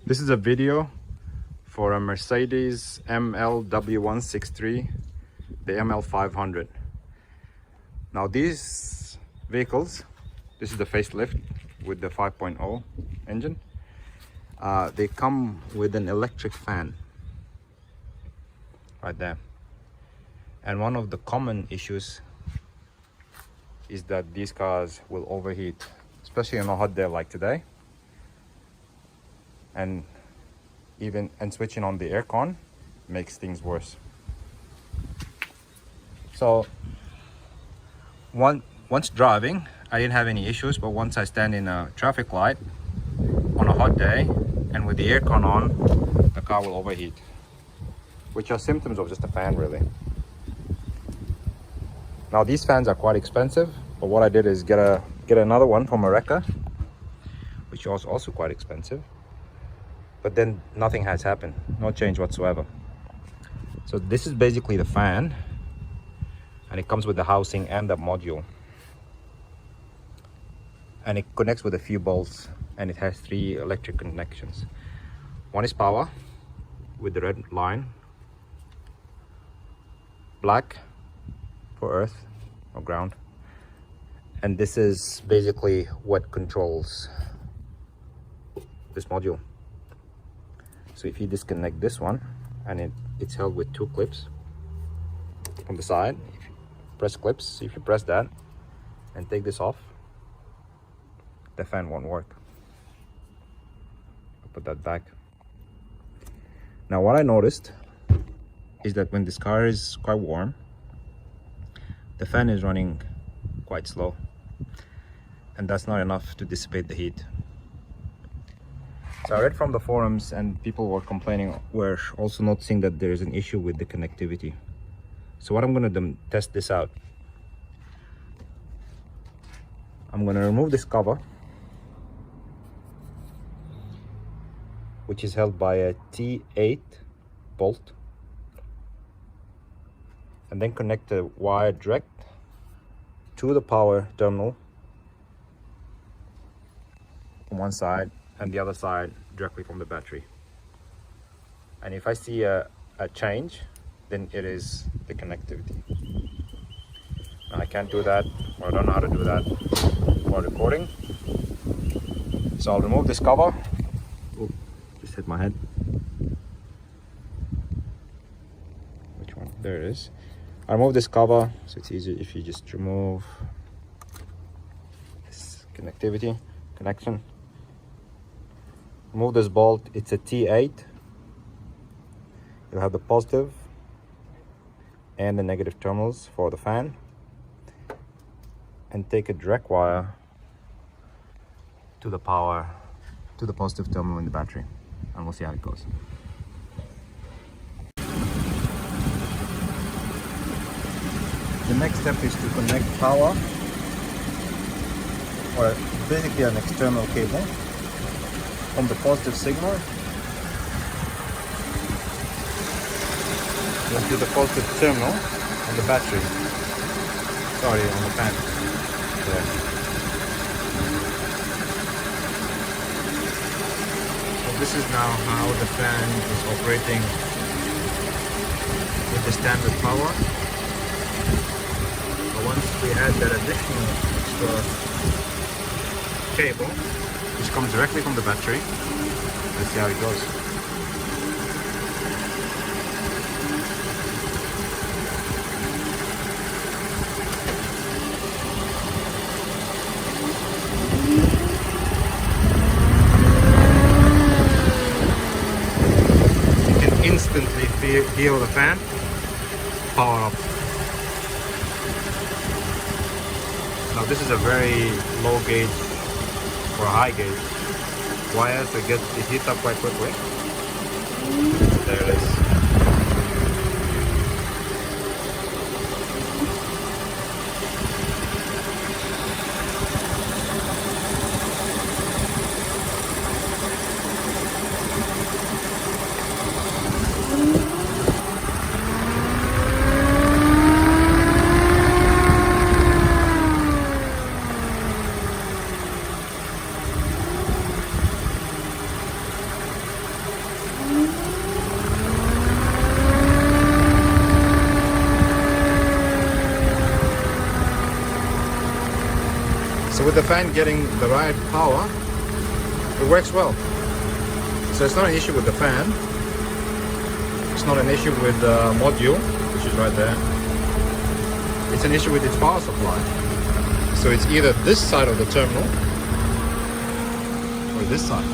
This is a video for a Mercedes W163, the ML500. Now these vehicles, this is the facelift with the 5.0 engine. They come with an electric fan right there. And one of the common issues is that these cars will overheat, especially on a hot day like today. And switching on the aircon makes things worse. So once driving, I didn't have any issues, but once I stand in a traffic light on a hot day and with the aircon on, the car will overheat, which are symptoms of just a fan, really. Now these fans are quite expensive, but what I did is get another one from a wrecker, which was also quite expensive. But then nothing has happened, no change whatsoever. So this is basically the fan, and it comes with the housing and the module. And it connects with a few bolts, and it has 3 electric connections. One is power with the red line, black for earth or ground, and this is basically what controls this module. So if you disconnect this one, and it's held with 2 clips from the side, if you press clips, so if you press that and take this off, the fan won't work. I'll put that back. Now what I noticed is that when this car is quite warm, the fan is running quite slow, and that's not enough to dissipate the heat. So I read from the forums, and people were also noticing that there is an issue with the connectivity. So what I'm going to test this out. I'm going to remove this cover, which is held by a T8 bolt, and then connect the wire direct to the power terminal from one side, and the other side directly from the battery. And if I see a change, then it is the connectivity. Now I can't do that, or I don't know how to do that for recording. So I'll remove this cover. Oh, just hit my head. Which one? There it is. I remove this cover, so it's easier if you just remove this connection. Remove this bolt. It's a T8. You'll have the positive and the negative terminals for the fan, and take a direct wire to the positive terminal in the battery, and we'll see how it goes. The next step is to connect power, or basically an external cable, from the positive signal to the positive terminal on the battery. Sorry, on the fan. There. So this is now how the fan is operating with the standard power. But once we add that additional extra cable, which comes directly from the battery, let's see how it goes. You can instantly feel the fan power up. Now this is a very low gauge or high gauge wire, so it heats up quite quickly. There it is. with the fan getting the right power, it works well. So it's not an issue with the fan. It's not an issue with the module, which is right there. It's an issue with its power supply. So it's either this side of the terminal or this side.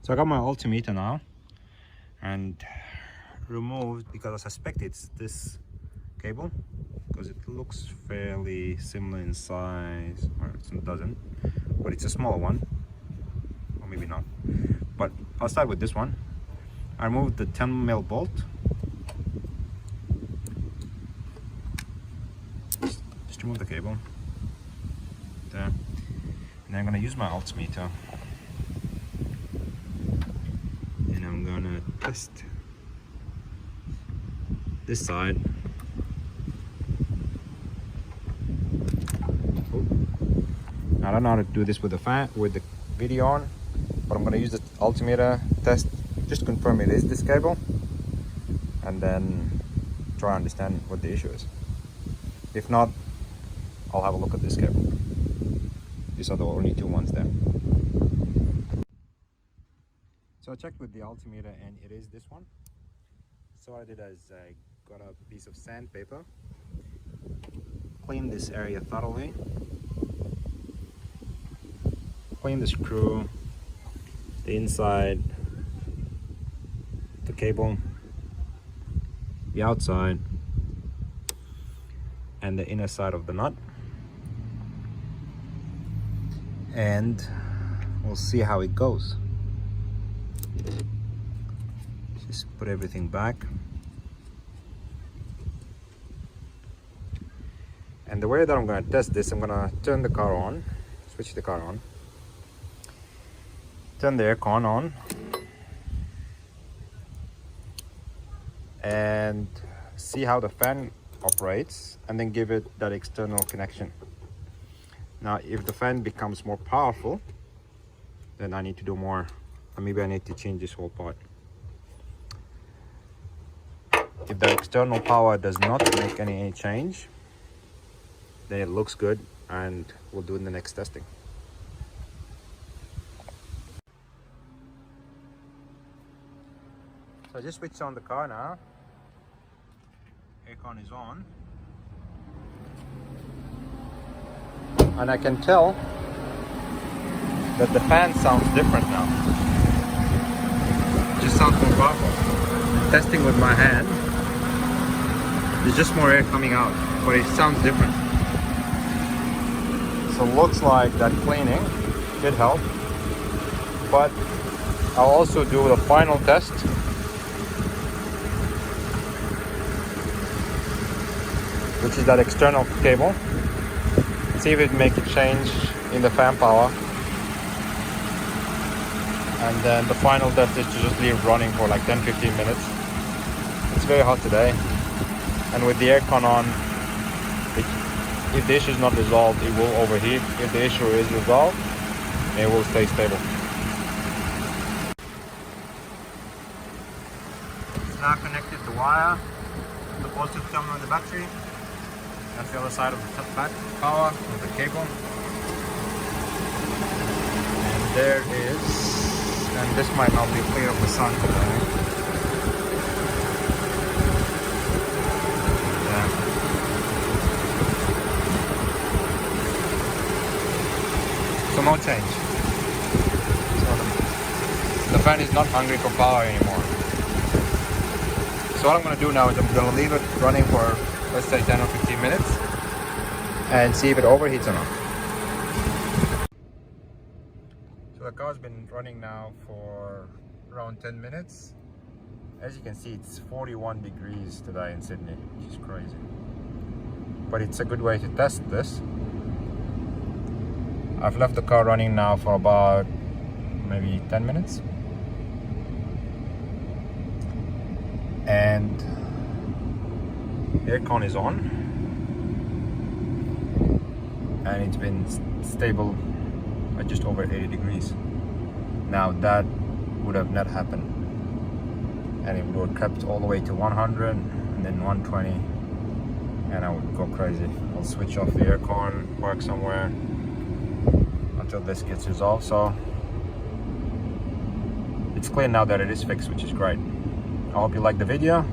So I got my altimeter now and removed, because I suspect it's this cable, because it looks fairly similar in size, or it doesn't, but it's a smaller one, or maybe not. But I'll start with this one. I removed the 10mm bolt. Just remove the cable there, and then I'm going to use my altimeter. I'm gonna test this side. I don't know how to do this with the fan, with the video on, but I'm gonna use the altimeter test, just confirm it is this cable, and then try to understand what the issue is. If not, I'll have a look at this cable. These are the only two ones there. So I checked with the altimeter and it is this one. So what I did is I got a piece of sandpaper, cleaned this area thoroughly, cleaned the screw, the inside, the cable, the outside, and the inner side of the nut. And we'll see how it goes. Just put everything back. And the way that I'm going to test this, I'm going to turn the car on, switch the car on, turn the aircon on, and see how the fan operates, and then give it that external connection. Now, if the fan becomes more powerful, then I need to do more. Maybe I need to change this whole part. If the external power does not make any change, then it looks good, and we'll do in the next testing. So I just switched on the car now. Aircon is on. And I can tell that the fan sounds different now. Just sounds more powerful. Testing with my hand, there's just more air coming out, but it sounds different. So looks like that cleaning did help, but I'll also do the final test. Which is that external cable. See if it makes a change in the fan power. And then the final test is to just leave running for like 10-15 minutes. It's very hot today, and with the aircon on, if the issue is not resolved, it will overheat. If the issue is resolved, it will stay stable. It's now connected the wire to the positive terminal of the battery. That's the other side of the back power of the cable. And there is. And this might not be clear of the sun today. Yeah. So no change. So the fan is not hungry for power anymore. So what I'm going to do now is I'm going to leave it running for, let's say, 10 or 15 minutes and see if it overheats or not. The car's been running now for around 10 minutes. As you can see, it's 41 degrees today in Sydney, which is crazy. But it's a good way to test this. I've left the car running now for about maybe 10 minutes. And aircon is on. And it's been stable at just over 80 degrees. Now that would have not happened, and it would have crept all the way to 100 and then 120 and I would go crazy. I'll switch off the aircon, park somewhere until this gets resolved. So it's clear now that it is fixed, which is great. I hope you liked the video.